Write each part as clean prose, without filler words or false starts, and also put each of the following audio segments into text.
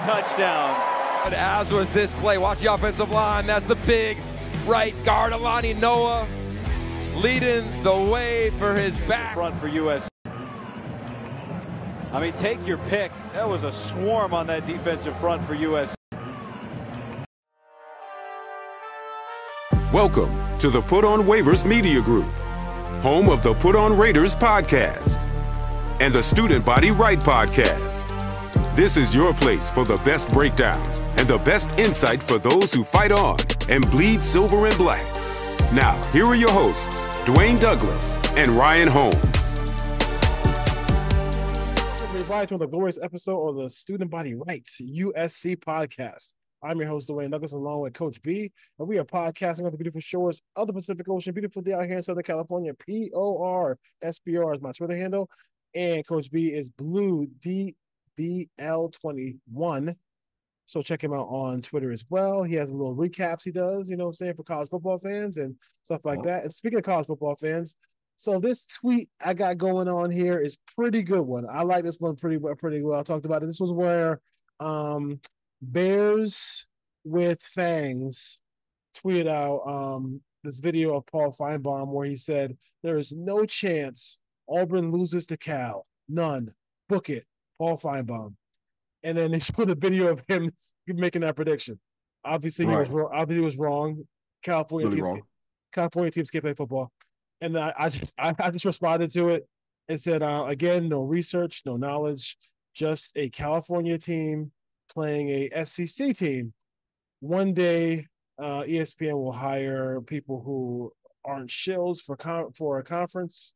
touchdown. And as was this play, watch the offensive line. That's the big right guard, Alani Noah, leading the way for his back. Front for USC. I mean, take your pick. That was a swarm on that defensive front for USC. Welcome to the Put On Waivers Media Group, home of the Put On Raiders podcast and the Student Body Right podcast. This is your place for the best breakdowns and the best insight for those who fight on and bleed silver and black. Now, here are your hosts, Dwayne Douglas and Ryan Holmes. Everybody to the glorious episode of the Student Body Rights USC podcast. I'm your host, Dwayne Douglas, along with Coach B, and we are podcasting on the beautiful shores of the Pacific Ocean. Beautiful day out here in Southern California. PORSBR is my Twitter handle, and Coach B is Blue DBL21. So check him out on Twitter as well. He has a little recaps he does, you know what I'm saying, for college football fans and stuff like that. And speaking of college football fans, so this tweet I got going on here is pretty good one. I like this one pretty well. I talked about it. This was where Bears with Fangs tweeted out this video of Paul Feinbaum where he said, "There is no chance Auburn loses to Cal. None. Book it. Paul Feinbaum." And then they showed a video of him making that prediction. Obviously, he was wrong. Obviously, he was wrong. California teams can't play football. And I just responded to it and said, again, no research, no knowledge, just a California team playing a SEC team. One day, ESPN will hire people who aren't shills for a conference.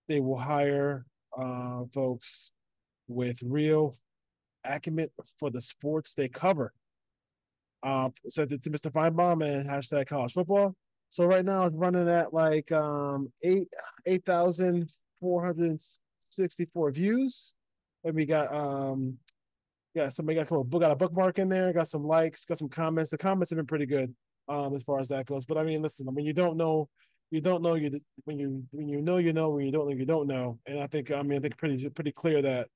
They will hire folks with real acumen for the sports they cover. Sent it to Mr. Feinbaum and hashtag college football. So right now it's running at like 8,464 views. And we got somebody got a bookmark in there, got some likes, got some comments. The comments have been pretty good as far as that goes. But I mean, listen, when you don't know, when you know, you don't know, you don't know. And I think pretty clear that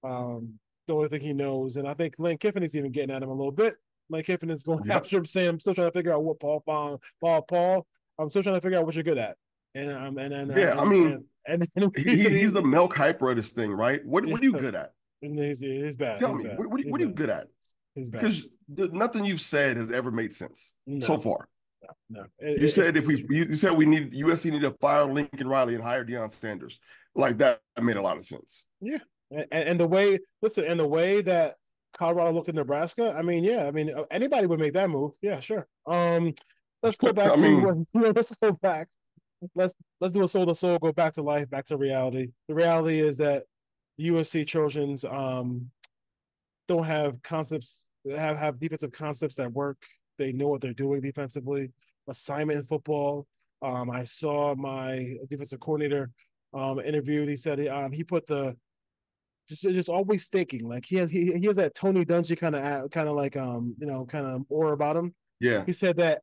the only thing he knows, and I think Lane Kiffin is even getting at him a little bit. Lane Kiffin is going after him, saying, "I'm still trying to figure out what Paul. I'm still trying to figure out what you're good at." He's the milk hyper of this thing, right? What are you good at? And he's bad. Tell me, what are you good at? He's bad. Because nothing you've said has ever made sense so far. No. You said USC need to fire Lincoln Riley and hire Deion Sanders. Like that made a lot of sense. Yeah. And the way that Colorado looked at Nebraska, anybody would make that move. Yeah, sure. Let's go back let's go back. Let's do a soul to soul, go back to life, back to reality. The reality is that USC Trojans don't have concepts, have defensive concepts that work. They know what they're doing defensively. Assignment in football. I saw my defensive coordinator interviewed. He said he put the just always thinking, like he has that Tony Dungy kind of aura about him. Yeah. He said that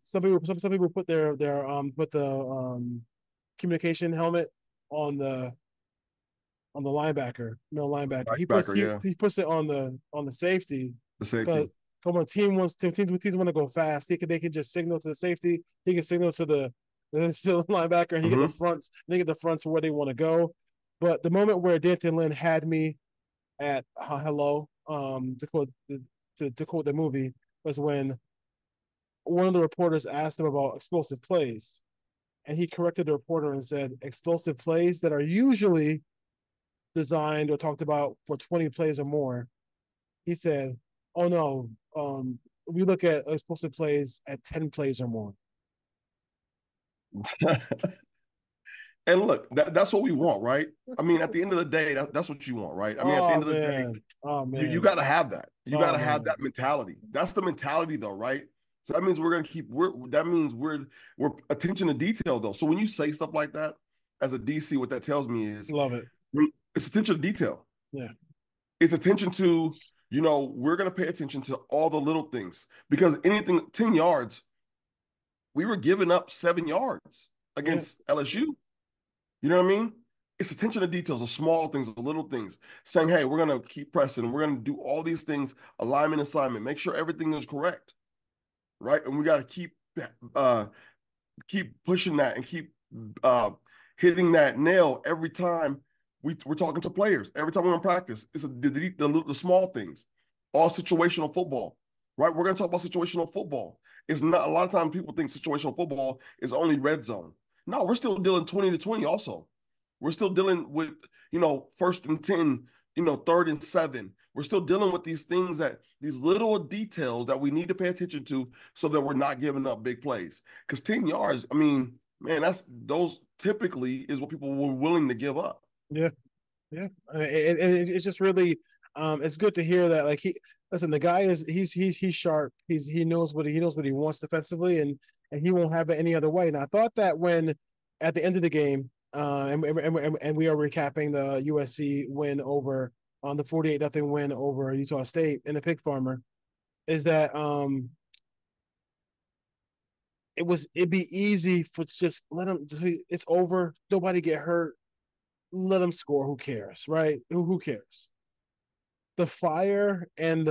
some people put their communication helmet on the linebacker, linebacker. He puts it on the safety. The safety. Come on, teams want to go fast. They can just signal to the safety. He can signal to the linebacker, and he get the fronts. They get the fronts where they want to go. But the moment where Danton Lynn had me at hello, to quote the movie, was when one of the reporters asked him about explosive plays, and he corrected the reporter and said explosive plays that are usually designed or talked about for 20 plays or more. He said, "Oh no, we look at explosive plays at 10 plays or more." And look, that's what we want, right? I mean, at the end of the day, that's what you want, right? I mean, at the end of the day, you got to have that. You got to have that mentality. That's the mentality, though, right? So that means we're attention to detail, though. So when you say stuff like that, as a DC, what that tells me is, love it. It's attention to detail. Yeah. It's attention to, we're going to pay attention to all the little things, because anything 10 yards, we were giving up 7 yards against LSU. You know what I mean? It's attention to details, the small things, the little things, saying, hey, we're going to keep pressing. We're going to do all these things, alignment, assignment, make sure everything is correct, right? And we got to keep pushing that and keep hitting that nail every time we're talking to players. Every time we're in practice, it's the small things, all situational football, right? We're going to talk about situational football. It's not, a lot of times people think situational football is only red zone. No, we're still dealing 20 to 20 also. We're still dealing with, 1st and 10, 3rd and 7. We're still dealing with these things, these little details that we need to pay attention to so that we're not giving up big plays. Because 10 yards, I mean, man, those typically is what people were willing to give up. Yeah. Yeah. It's just really, it's good to hear that. Like, the guy he's sharp. He knows what he wants defensively, and he won't have it any other way. And I thought that when at the end of the game, and we are recapping the USC win over on the 48-0 win over Utah State in the Pig Farmer, is that it'd be easy for just let them. It's over. Nobody get hurt. Let them score. Who cares, right? Who cares? The fire and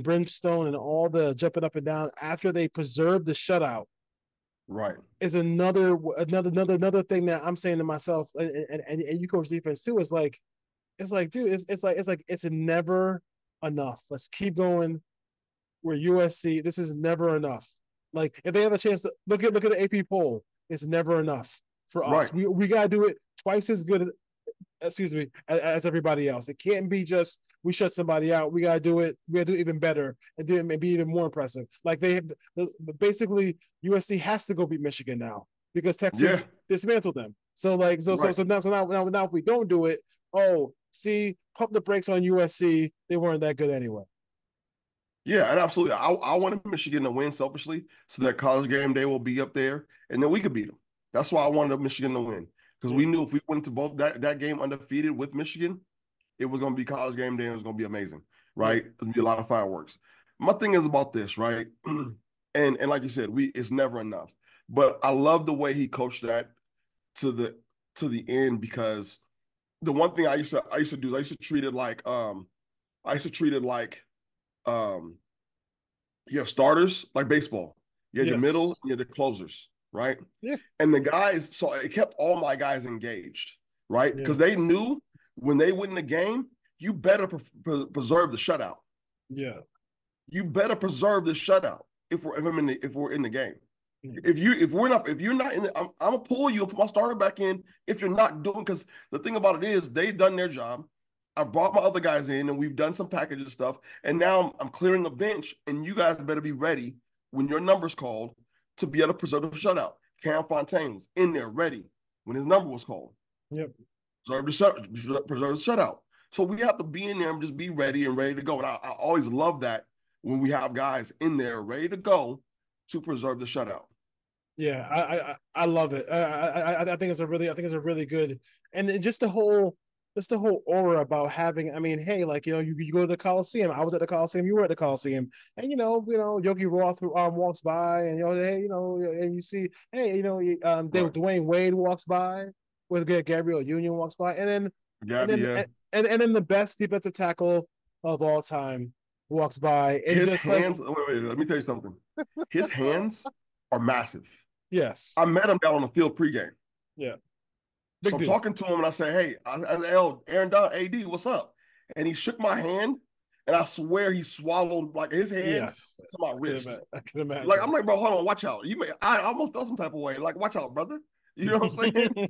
brimstone and all the jumping up and down after they preserve the shutout, right, is another thing that I'm saying to myself, and you coach defense too. Is like, dude, it's never enough. Let's keep going. We're USC. This is never enough. Like, if they have a chance to look at the AP poll, it's never enough for us. Right. We gotta do it twice as good as everybody else. It can't be just we shut somebody out. We gotta do it. We gotta do it even better and do it maybe even more impressive. Like, basically USC has to go beat Michigan now because Texas dismantled them. So now if we don't do it, pump the brakes on USC. They weren't that good anyway. Yeah, and absolutely. I wanted Michigan to win selfishly so that College Game Day will be up there and then we could beat them. That's why I wanted Michigan to win. Because we knew if we went to both that game undefeated with Michigan, it was going to be College Game Day and it was going to be amazing, right? It's going to be a lot of fireworks. My thing is about this, right? and like you said, it's never enough. But I love the way he coached that to the end, because the one thing I used to do is I used to treat it like you have starters like baseball. You have your middle, you have the closers. Right. Yeah. And the guys, so it kept all my guys engaged, right? Because they knew when they win the game, you better preserve the shutout. Yeah. You better preserve the shutout if we're in the game. If you're not in the, I'm gonna pull you and put my starter back in if you're not doing, because the thing about it is they've done their job. I brought my other guys in and we've done some package stuff, and now I'm clearing the bench, and you guys better be ready when your number's called to be able to preserve the shutout. Cam Fontaine was in there ready when his number was called. Yep. Preserve the shutout. So we have to be in there and just be ready to go. And I always love that when we have guys in there ready to go to preserve the shutout. Yeah, I love it. I think it's a really good, and just the whole aura about having, I mean, hey, like, you go to the Coliseum. I was at the Coliseum. You were at the Coliseum. And, Yogi Roth walks by and, hey, and you see, hey, Dwayne Wade walks by with Gabriel Union walks by. And then, and then the best defensive tackle of all time walks by. And his hands, wait, let me tell you something. His hands are massive. Yes. I met him down on the field pregame. Yeah. So I'm talking to him and I say, hey, Aaron Don, AD, what's up? And he shook my hand, and I swear he swallowed like his hand to my wrist. I can imagine. Like, I'm like, bro, hold on, watch out. I almost felt some type of way. Like, watch out, brother. You know what I'm saying?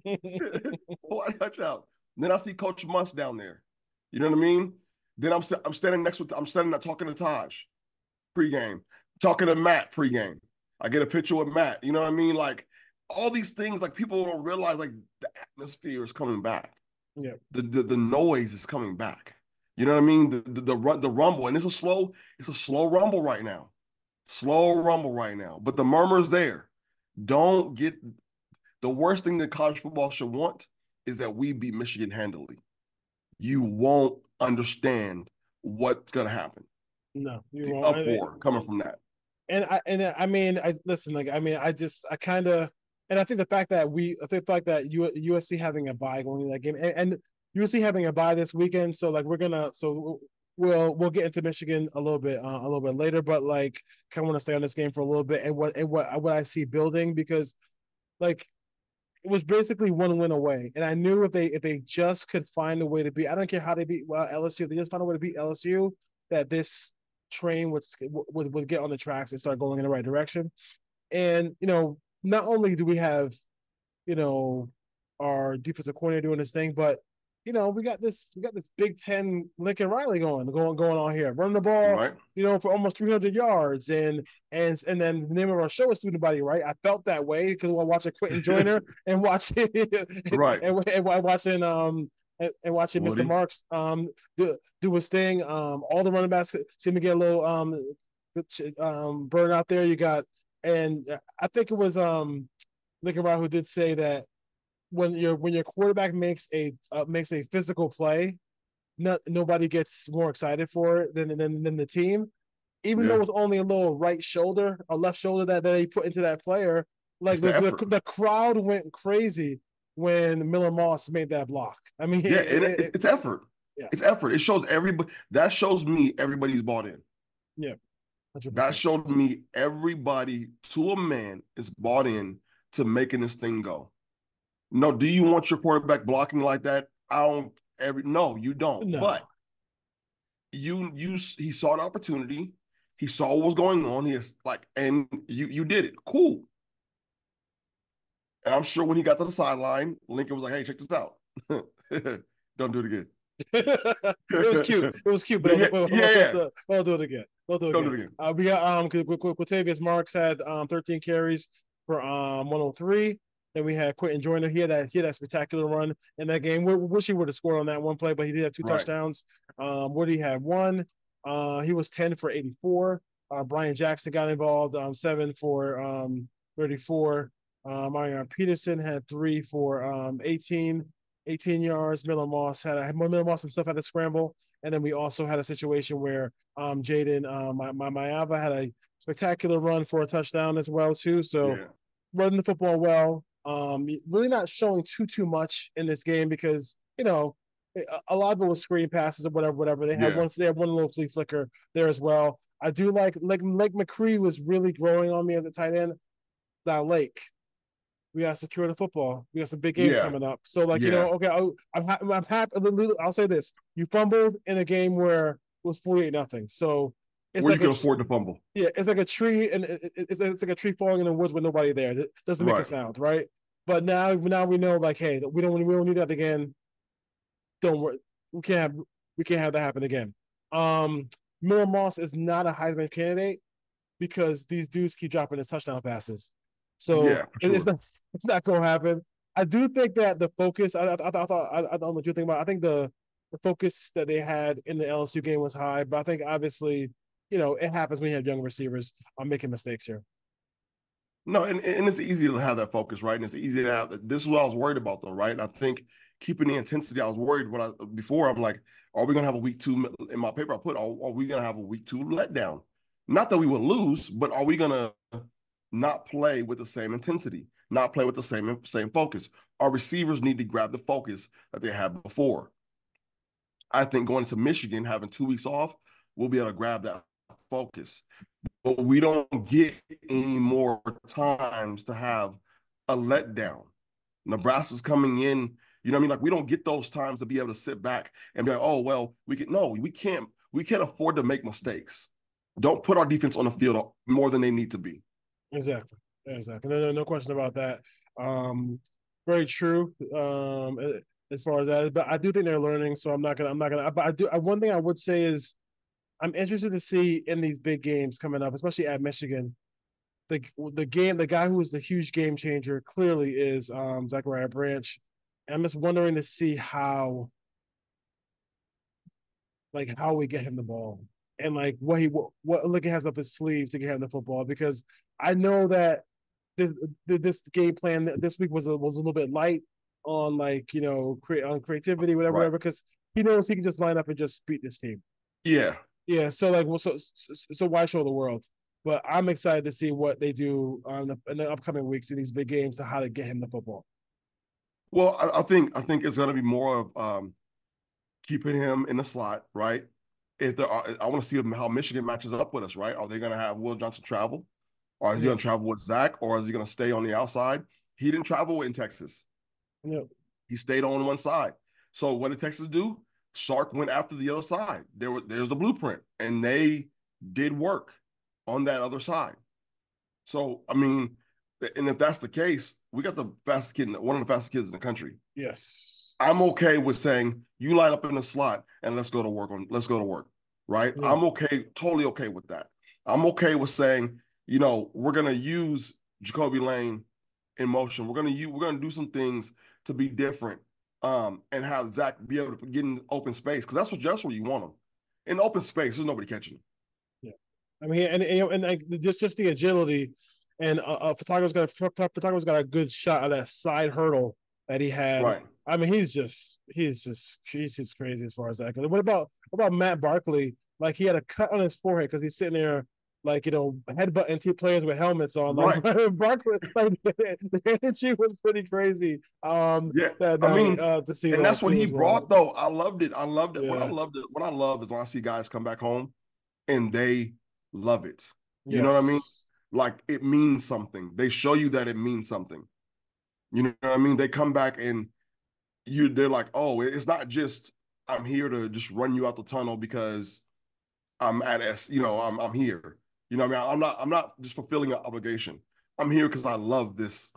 Watch out. Then I see Coach Muntz down there. You know what I mean? Then I'm standing there talking to Taj pregame, talking to Matt pregame. I get a picture with Matt. You know what I mean? Like, all these things, like, people don't realize, like, the atmosphere is coming back. Yeah. The noise is coming back. You know what I mean? The rumble, and it's a slow rumble right now. Slow rumble right now. But the murmur's there. Don't get the worst thing that college football should want is that we beat Michigan handily. You won't understand what's gonna happen. No, the uproar coming from that. And I mean, listen, like, I mean, I kind of, And I think the fact that USC having a bye going into that game, and USC having a bye this weekend, so like we'll get into Michigan a little bit later, but like kind of want to stay on this game for a little bit and what I see building, because like it was basically one win away, and I knew if they just could find a way to beat, I don't care how they beat LSU, if they just find a way to beat LSU, that this train would get on the tracks and start going in the right direction. And not only do we have our defensive coordinator doing this thing, but we got this Big Ten Lincoln Riley going on here, running the ball, right, for almost 300 yards, and then the name of our show is Student Body, right? I felt that way because while watching Quentin Joyner and watching right, and watching Mr. Marks do his thing. All the running backs seem to get a little burn out there. You got, and I think it was Lincoln Riley who did say that when your quarterback makes a physical play, nobody gets more excited for it than the team. Even though it was only a little left shoulder that he put into that player, like the crowd went crazy when Miller Moss made that block. I mean, it's effort. Yeah. It's effort. It shows everybody. That shows me everybody's bought in. Yeah. 100%. That showed me everybody to a man is bought in to making this thing go. No, do you want your quarterback blocking like that? No, you don't. No. But he saw an opportunity. He saw what was going on. And you did it. Cool. And I'm sure when he got to the sideline, Lincoln was like, "Hey, check this out. Don't do it again." It was cute. It was cute, but we'll do it again. We'll do it again. We got Quintavious Marks had 13 carries for 103. Then we had Quentin Joyner. He had that spectacular run in that game. We wish he would have scored on that one play, but he did have two touchdowns. Woody had one. He was 10 for 84. Brian Jackson got involved, 7 for 34. Marion Peterson had 3 for 18 yards. Miller Moss himself had a scramble. And then we also had a situation where Jaden Mayava had a spectacular run for a touchdown as well, too. So running the football well. Really not showing too much in this game because a lot of it was screen passes or whatever. They had one little flea flicker there as well. I do like McCree was really growing on me at the tight end. Now Lake, we got to secure the football. We got some big games coming up. So okay, I'm happy. I'll say this: you fumbled in a game where it was 48-0. So it's where you can afford to fumble. Yeah, it's like a tree, and it's like a tree falling in the woods with nobody there. It doesn't make a sound, right? But now we know, like, hey, we don't need that again. Don't worry, we can't have that happen again. Miller Moss is not a Heisman candidate because these dudes keep dropping his touchdown passes. So it's not going to happen. I do think that the focus. I don't know what you think about. I think the focus that they had in the LSU game was high, but I think obviously, it happens when you have young receivers. I'm making mistakes here. No, and it's easy to have that focus, right? And it's easy to have. This is what I was worried about, though, right? And I think keeping the intensity, I was worried before. I'm like, are we going to have a week 2? In my paper, I put, are we going to have a week 2 letdown? Not that we would lose, but are we going to not play with the same intensity, not play with the same focus? Our receivers need to grab the focus that they had before. I think going to Michigan, having 2 weeks off, we'll be able to grab that focus. But we don't get any more times to have a letdown. Nebraska's coming in, you know what I mean? Like, we don't get those times to be able to sit back and be like, oh, well, we can't afford to make mistakes. Don't put our defense on the field more than they need to be. Exactly. No question about that. Very true. As far as that, but I do think they're learning. So I'm not gonna. But one thing I would say is, I'm interested to see in these big games coming up, especially at Michigan, the guy who was the huge game changer clearly is Zachariah Branch. I'm just wondering to see how we get him the ball and like what Lincoln has up his sleeve to get him the football, because I know that this game plan this week was a little bit light on on creativity, whatever, because he knows he can just line up and just beat this team. Yeah. Yeah, so so why show the world? But I'm excited to see what they do in the upcoming weeks in these big games to how to get him the football. Well, I think it's going to be more of keeping him in the slot, right? If there are, I want to see how Michigan matches up with us, right? Are they going to have Will Johnson travel, or is he going to travel with Zach, or is he going to stay on the outside? He didn't travel in Texas. Yep. He stayed on one side. So what did Texas do? Sark went after the other side. There's the blueprint, and they did work on that other side. So I mean, and if that's the case, we got the fastest kid, one of the fastest kids in the country. Yes. I'm okay with saying you line up in the slot and let's go to work, right? Yeah. I'm okay, totally okay with that. I'm okay with saying, we're gonna use Jacoby Lane in motion. We're gonna do some things to be different, and have Zach be able to get in open space, because that's what you want him. In open space, there's nobody catching him. Yeah, I mean, and just the agility, and Photographer's got a good shot of that side hurdle that he had. Right. I mean, he's just crazy as far as that goes. What about Matt Barkley? Like, he had a cut on his forehead because he's sitting there, like, headbutting two players with helmets on. Like, right. Barkley, like, the energy was pretty crazy. To see, and that's what he brought, though. I loved it. Yeah. What I love is when I see guys come back home and they love it. You know what I mean? Like, it means something. They show you that it means something. You know what I mean? They come back and they're like, oh, it's not just I'm here to just run you out the tunnel because I'm at I'm here. You know what I mean? I'm not just fulfilling an obligation. I'm here because I love this.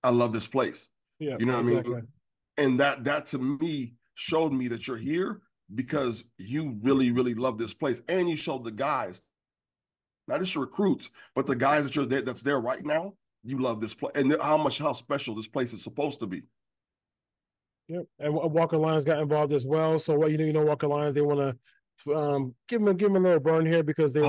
I love this place. Yeah, you know what exactly. I mean? And that to me showed me that you're here because you really, really love this place, and you showed the guys, not just your recruits, but the guys that's there right now. You love this place, and how special this place is supposed to be. Yep, and Walker Lyons got involved as well. So Walker Lyons, they want to give him a little burn here because they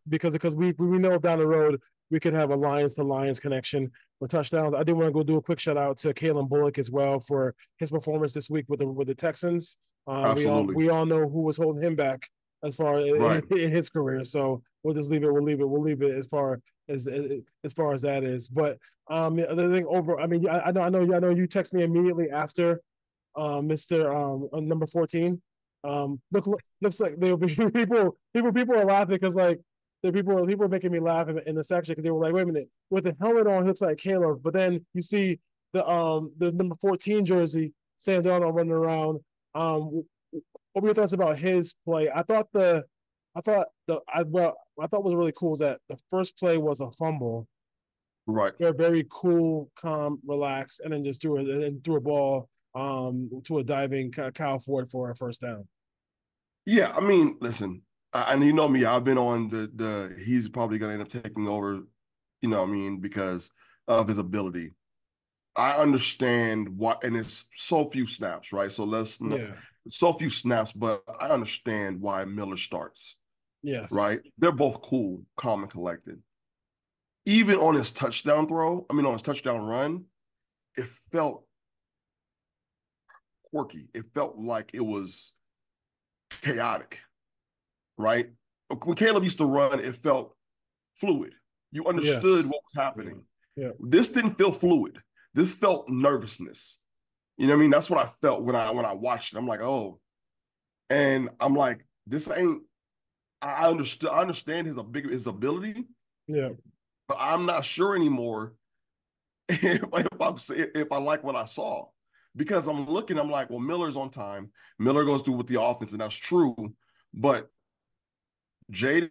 because we know down the road we could have a Lions to Lions connection with touchdowns. I did want to go do a quick shout out to Kalen Bullock as well for his performance this week with the Texans. Absolutely. We all know who was holding him back as far as in his career. So we'll just leave it. We'll leave it as far as that is. But the other thing over. I mean, I know you text me immediately after. Mr. Number 14. Looks like there'll be people are laughing because like the people are making me laugh in the section because they were like, wait a minute, with the helmet on, he looks like Caleb, but then you see the number 14 jersey, Sam Darnold running around. What were your thoughts about his play? I thought what was really cool is that the first play was a fumble. Right. They're very cool, calm, relaxed, and then just threw a ball to a diving Kyle Ford for a first down. Yeah, I mean, listen, and you know me, I've been on he's probably going to end up taking over, because of his ability. I understand what, and it's so few snaps, right? So so few snaps, but I understand why Miller starts. Yes. Right? They're both cool, calm, and collected. Even on his touchdown run, it felt quirky. It felt like it was chaotic, right? When Caleb used to run, it felt fluid. You understood what was happening. Yeah. This didn't feel fluid. This felt nervousness. You know what I mean? That's what I felt when I watched it. I'm like, oh. And I'm like, this ain't, I understand his ability. Yeah. But I'm not sure anymore if I like what I saw. Because I'm like, well, Miller's on time. Miller goes through with the offense, and that's true. But Jaden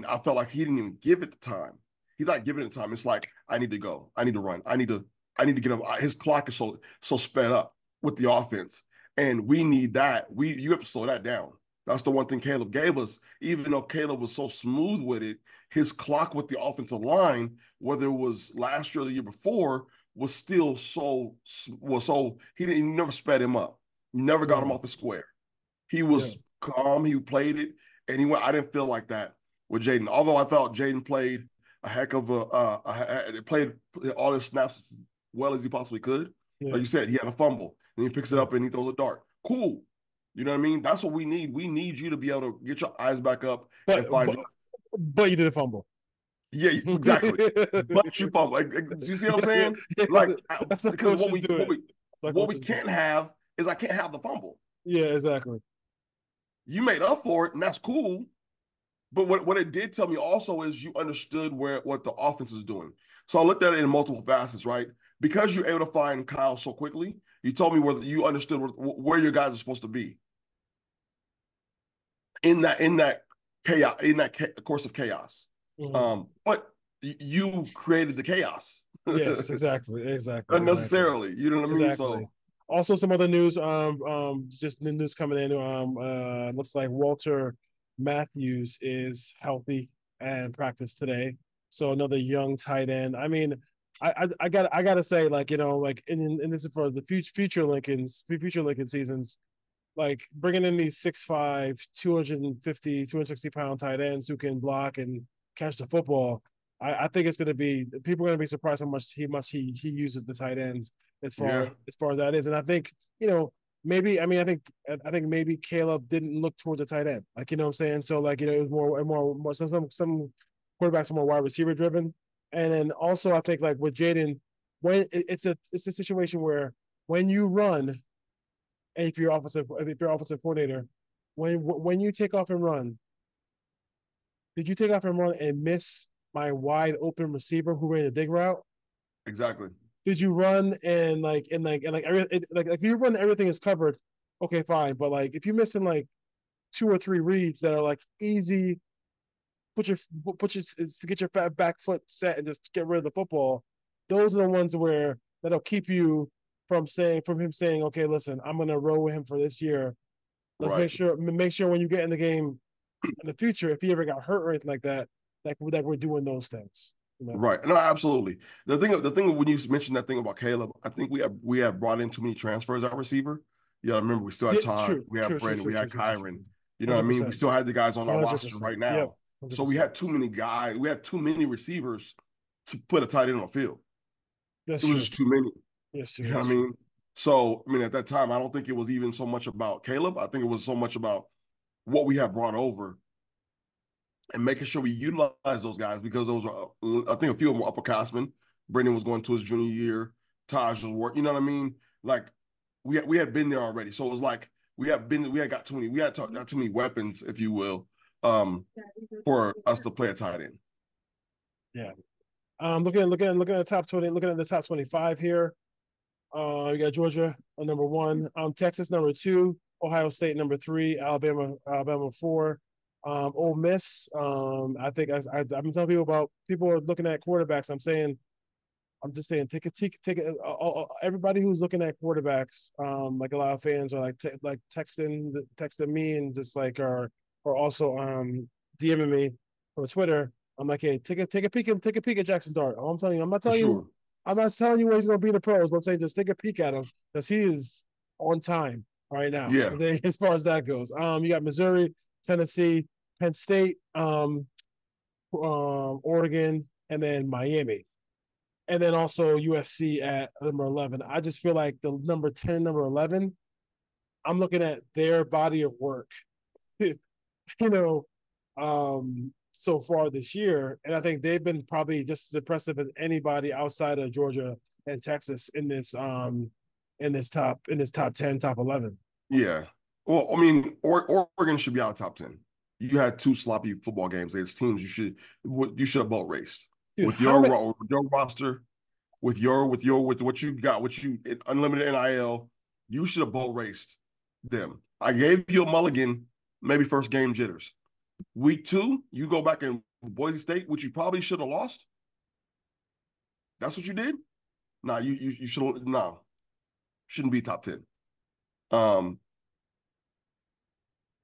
I felt like he didn't even give it the time. He's not giving it the time. It's like, I need to go. I need to run. I need to get up. His clock is so sped up with the offense. And we need that. You have to slow that down. That's the one thing Caleb gave us. Even though Caleb was so smooth with it, his clock with the offensive line, whether it was last year or the year before, was still he never sped him up. You never got him off his square. He was calm. He played it, and I didn't feel like that with Jaden. Although I thought Jaden played a heck of played all his snaps as well as he possibly could. Yeah. Like you said, he had a fumble, and he picks it up and he throws a dart. Cool. You know what I mean? That's what we need. We need you to be able to get your eyes back up and find your But you did a fumble. Yeah, exactly. But you fumble. Like, you see what I'm saying? Like, because what we can't have is I can't have the fumble. Yeah, exactly. You made up for it, and that's cool. But what it did tell me also is you understood what the offense is doing. So I looked at it in multiple facets, right? Because you're able to find Kyle so quickly, you told me whether you understood where your guys are supposed to be in that chaos, course of chaos. Mm-hmm. But you created the chaos. Yes, exactly. Unnecessarily. Exactly. You know what I mean? So also some other news, just the news coming in. Looks like Walter Matthews is healthy and practiced today. So another young tight end. I mean, I gotta say, like, you know, like and this is for the future Lincoln seasons, like bringing in these 6'5", 250, 260-pound tight ends who can block and catch the football. I think it's going to be, people are going to be surprised how much he uses the tight ends as far as that is. And I think, you know, maybe, I think maybe Caleb didn't look towards the tight end. Like, you know what I'm saying? So, like, you know, it was more some quarterbacks are more wide receiver driven. And then also I think, like, with Jaden, when it's a situation where when you run, and if you're offensive coordinator, when you take off and run, did you take off and run and miss my wide open receiver who ran the dig route? Exactly. Did you run and if you run everything is covered, okay, fine. But like if you're missing like 2 or 3 reads that are like easy, put your to get your back foot set and just get rid of the football. Those are the ones where that'll keep you from him saying, okay, listen, I'm gonna roll with him for this year. Let's make sure when you get in the game in the future, if he ever got hurt or anything like that we're doing those things. You know? Right. No, absolutely. The thing when you mentioned that thing about Caleb, I think we have brought in too many transfers at receiver. You know, remember we still had Todd, we had Brandon, we had Kyron. You know what I mean? We still had the guys on our roster right now. Yep, so we had too many guys. We had too many receivers to put a tight end on the field. It was just too many. Yes, you know what I mean? So, I mean, at that time, I don't think it was even so much about Caleb. I think it was so much about what we have brought over and making sure we utilize those guys, because those are, I think, a few of them were upperclassmen. Brendan was going to his junior year. Taj was working. You know what I mean? Like we had been there already, so it was like we had got too many weapons, if you will, for us to play a tight end. Yeah. Looking at the top 20, looking at the top 25 here. You got Georgia on number 1, Texas number 2, Ohio State number 3, Alabama 4. Ole Miss. I think I've been telling people are looking at quarterbacks. I'm just saying, take it. Everybody who's looking at quarterbacks, like a lot of fans are like texting me and just like are also DMing me from Twitter. I'm like, hey, take a peek at Jackson Dart. I'm telling you, I'm not telling you where he's going to be in the pros. But I'm saying just take a peek at him, because he is on time right now. Yeah. And then, as far as that goes, you got Missouri, Tennessee, Penn State, Oregon, and then Miami, and then also USC at number 11. I just feel like the number 10, number 11, I'm looking at their body of work, you know, so far this year, and I think they've been probably just as impressive as anybody outside of Georgia and Texas in this top 10, top 11. Yeah. Well, I mean, Oregon should be out of top 10. You had 2 sloppy football games against teams you should have boat raced. Dude, with your roster, with what you got, unlimited NIL, you should have boat raced them. I gave you a mulligan, maybe first game jitters. Week 2, you go back in Boise State, which you probably should have lost. That's what you did. Nah, you should shouldn't be top 10.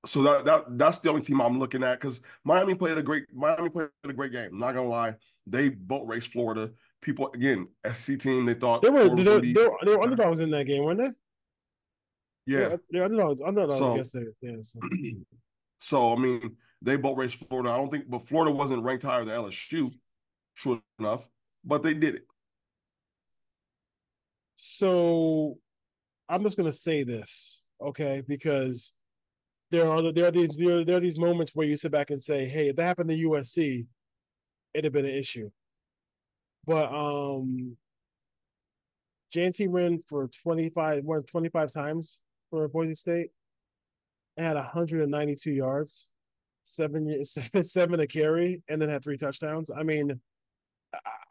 So that's the only team I'm looking at, because Miami played a great game. I'm not gonna lie, they boat raced Florida. People, again, SC team, they thought they were underdogs in that game, weren't they? Yeah, they're underdogs against it. Yeah. So I mean, they boat raced Florida. I don't think, but Florida wasn't ranked higher than LSU, sure enough, but they did it. So I'm just gonna say this, okay, because there are these moments where you sit back and say, hey, if that happened to USC, it'd have been an issue. But JT ran for 25 times for Boise State and had 192 yards, seven a carry, and then had 3 touchdowns. I mean,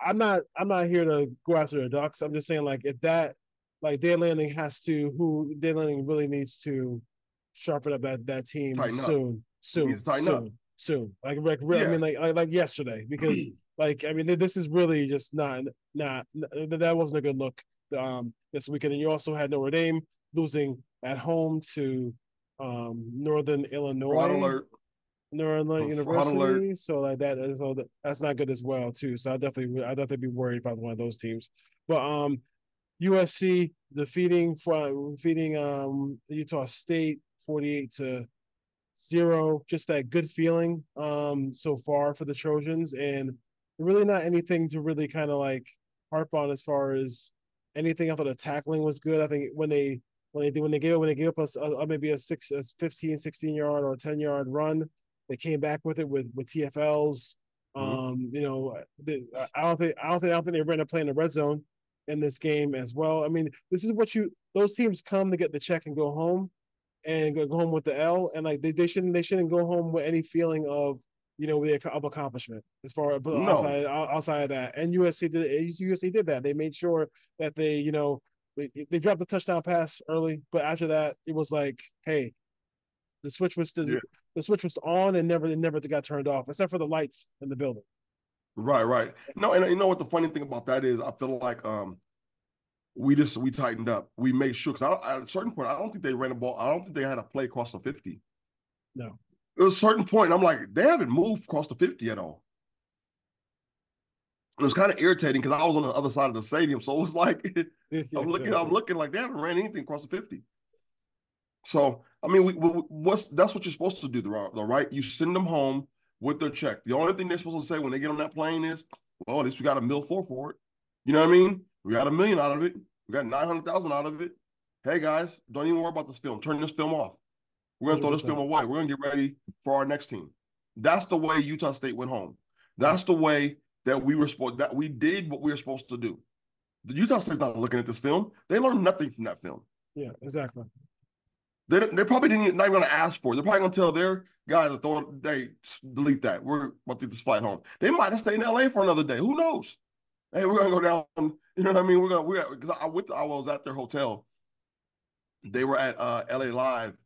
I'm not here to go after the Ducks. I'm just saying, like, if that, like, Dan Lanning really needs to sharpen up that team soon. Like I mean, like yesterday, because like, I mean, this is really just not that wasn't a good look this weekend. And you also had Notre Dame losing at home to Northern Illinois. Northern University, so like that's not good as well too. So I definitely be worried about one of those teams. But USC defeating Utah State 48-0. Just that good feeling so far for the Trojans, and really not anything to really kind of like harp on as far as anything. I thought the tackling was good. I think when they gave up us maybe a 15, 16-yard or a 10-yard run, they came back with it with TFLs. You know, I don't think they ran a play in the red zone in this game as well. I mean, this is what those teams come to get the check and go home, and go home with the L. And like they shouldn't go home with any feeling of, you know, of accomplishment as far as outside of that. And USC did that. They made sure that they, you know, they dropped the touchdown pass early, but after that it was like, hey, the switch was on and never got turned off, except for the lights in the building. Right. No, and you know what the funny thing about that is? I feel like we tightened up. We made sure, because at a certain point, I don't think they ran the ball. I don't think they had a play across the 50. No. At a certain point, I'm like, they haven't moved across the 50 at all. It was kind of irritating because I was on the other side of the stadium, so it was like I'm looking like they haven't ran anything across the 50. So I mean, that's what you're supposed to do, right? You send them home with their check. The only thing they're supposed to say when they get on that plane is, well, at least we got $1.4 million for it. You know what I mean? We got $1 million out of it. We got 900,000 out of it. Hey guys, don't even worry about this film. Turn this film off. We're gonna 100%. Throw this film away. We're gonna get ready for our next team. That's the way Utah State went home. That's the way that we did what we were supposed to do. The Utah State's not looking at this film. They learned nothing from that film. Yeah, exactly. They probably not even going to ask for it. They're probably going to tell their guys that delete that. We're about to get this flight home. They might have stayed in LA for another day. Who knows? Hey, we're going to go down. You know what I mean? Because I was at their hotel. They were at LA Live.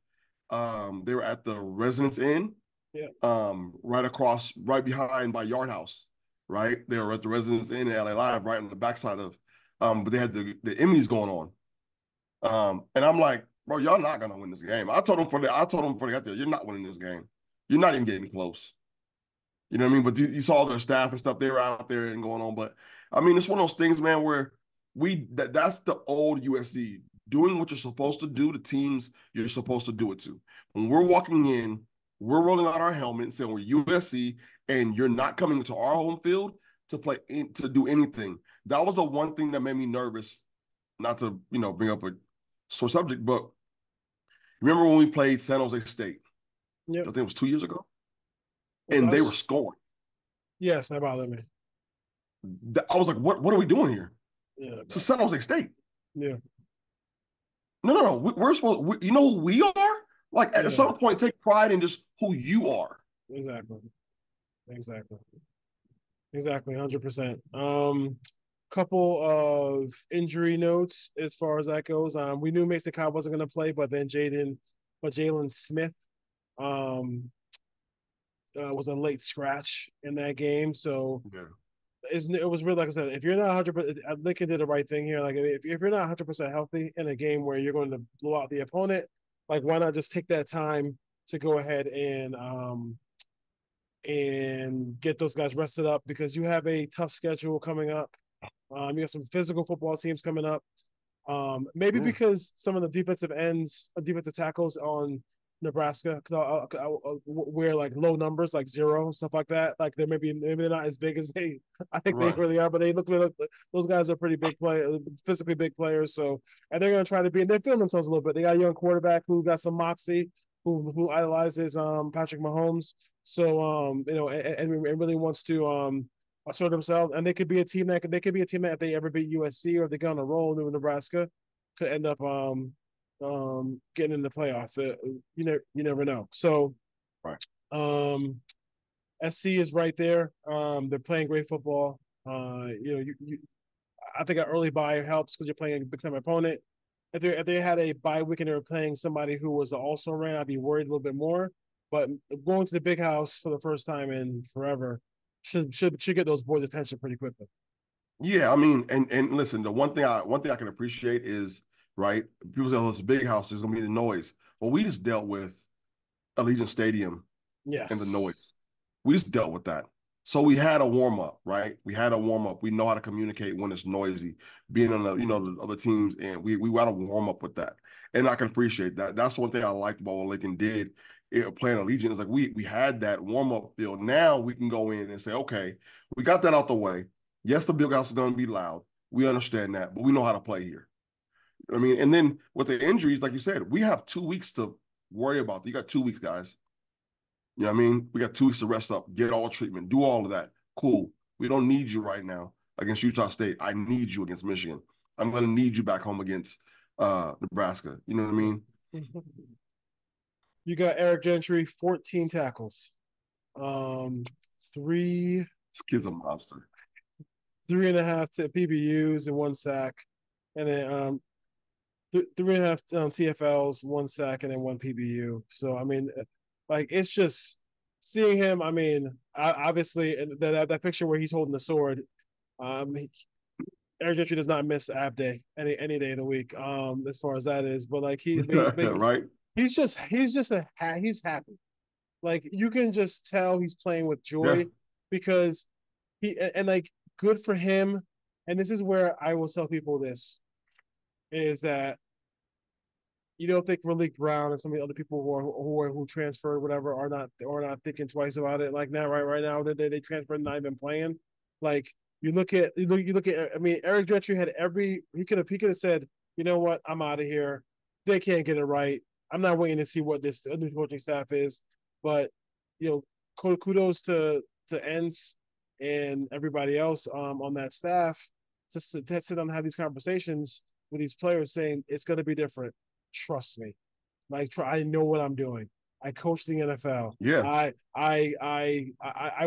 They were at the Residence Inn. Yeah. Right behind by Yard House. Right. They were at the Residence Inn in LA Live, right on the backside of. But they had the Emmys going on. And I'm like, bro, y'all not gonna win this game. I told them before they got there, you're not winning this game. You're not even getting close. You know what I mean? But you saw their staff and stuff. They were out there and going on. But I mean, it's one of those things, man, where that's the old USC doing what you're supposed to do to teams you're supposed to do it to. When we're walking in, we're rolling out our helmet and saying we're USC, and you're not coming to our home field to to do anything. That was the one thing that made me nervous. Not to bring up a sore subject, but remember when we played San Jose State? Yep. I think it was 2 years ago. And they were scoring. Yes, that bothered me. I was like, what are we doing here? Yeah. It's San Jose State. Yeah. No. We're supposed, you know who we are? Like, at some point, take pride in just who you are. Exactly. 100%. Couple of injury notes as far as that goes. We knew Mason Cobb wasn't going to play, but then Jalen Smith was a late scratch in that game. So it was really, like I said, if you're not 100%, Lincoln did the right thing here. Like, if you're not 100% healthy in a game where you're going to blow out the opponent, like, why not just take that time to go ahead and get those guys rested up, because you have a tough schedule coming up. You got some physical football teams coming up. Because some of the defensive tackles on Nebraska wear like low numbers, like 0, stuff like that. Like maybe they're not as big as they really are, but they look those guys are pretty big physically big players. So, and they're going to try to be, and they're feeling themselves a little bit. They got a young quarterback who got some moxie. who idolizes Patrick Mahomes. So and really wants to assert themselves. And they could be a team that if they ever beat USC or if they get on a roll in Nebraska, could end up getting in the playoff. You never know. So right. SC is right there. They're playing great football. I think an early bye helps because you're playing a big time opponent. If they had a bye week and they were playing somebody who was also ran, I'd be worried a little bit more. But going to the big house for the first time in forever should get those boys' attention pretty quickly. Yeah, I mean, and listen, the one thing I can appreciate is, right, people say, oh, it's a big house, there's gonna be the noise. Well, we just dealt with Allegiant Stadium and the noise. We just dealt with that. So we had a warm-up, right? We had a warm-up. We know how to communicate when it's noisy, being on the other teams, and we had a warm-up with that. And I can appreciate that. That's one thing I liked about what Lincoln did playing Allegiant. Is like we had that warm-up feel. Now we can go in and say, okay, we got that out the way. Yes, the big house is going to be loud. We understand that, but we know how to play here. I mean, and then with the injuries, like you said, we have 2 weeks to worry about. You got 2 weeks, guys. You know what I mean? We got 2 weeks to rest up, get all treatment, do all of that. Cool. We don't need you right now against Utah State. I need you against Michigan. I'm going to need you back home against Nebraska. You know what I mean? You got Eric Gentry, 14 tackles. This kid's a monster. 3.5 PBUs and 1 sack. And then 3.5 TFLs, 1 sack, and then 1 PBU. So, I mean, like, it's just seeing him. I mean, obviously, that picture where he's holding the sword, Eric Gentry does not miss ab day any day of the week, as far as that is. But like right, he's happy. Like, you can just tell he's playing with joy because like, good for him. And this is where I will tell people this is that you don't think Malik Brown and some of the other people who transferred, whatever, are not thinking twice about it. Like, now, right now that they transferred and not even playing. Like, you look at. I mean, Eric Gentry had he could have said, you know what, I'm out of here. They can't get it right. I'm not waiting to see what this new coaching staff is. But kudos to Entz and everybody else on that staff to sit down and have these conversations with these players, saying it's going to be different. Trust me. Like, I know what I'm doing. I coached the NFL. Yeah. I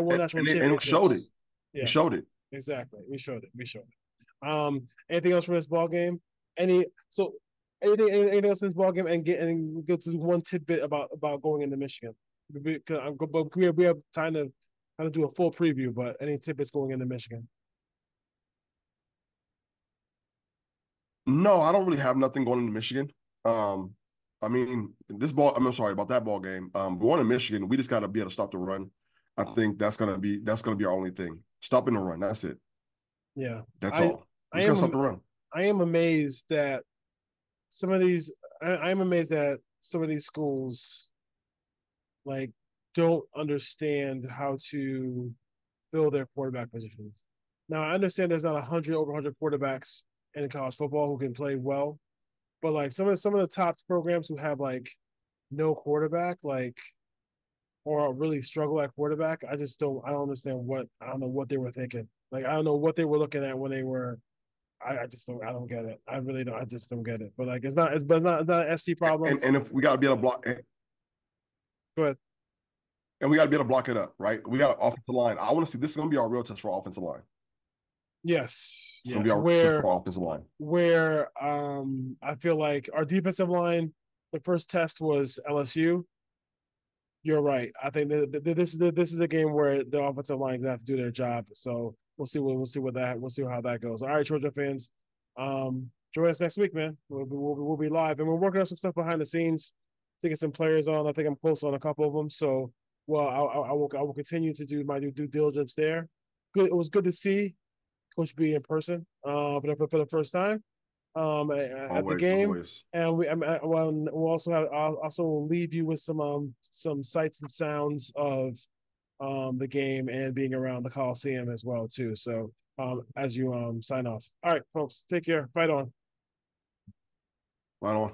won national championships. And it showed it. Yes. We showed it. Exactly. We showed it. Anything else from this ball game? Anything else in this ball game? And go to one tidbit about going into Michigan. We have time to kind of do a full preview, but any tidbits going into Michigan? No, I don't really have nothing going into Michigan. I mean, I'm sorry about that ball game. Going to Michigan, we just got to be able to stop the run. I think that's gonna be our only thing. Stopping the run. That's it. Yeah, that's all. We just gotta stop the run. I am amazed that some of these. I'm amazed that some of these schools, like, don't understand how to fill their quarterback positions. Now, I understand there's not over 100 quarterbacks in college football who can play well, but like some of the top programs who have like no quarterback, like, or really struggle at quarterback, I don't understand I don't know what they were thinking. Like, I don't know what they were looking at when they were. I don't get it. I really don't. I just don't get it. But like, it's not an SC problem. And if we got to be able to block, go ahead. And we got to be able to block it up, right? We got an offensive line. I want to see, this is going to be our real test for our offensive line. Yes. It's going to be our real test for our offensive line. Where I feel like our defensive line, the first test was LSU. You're right. I think this is a game where the offensive line have to do their job. So we'll see how that goes. All right, Georgia fans, join us next week, man. We'll be live, and we're working on some stuff behind the scenes to get some players on. I think I'm close on a couple of them. So, well, I will continue to do my due diligence there. Good. It was good to see Coach B in person for the first time. At the game, always. And we'll also I'll leave you with some sights and sounds of the game and being around the Coliseum as well too. So as you sign off. All right, folks, take care. Fight on. Fight on.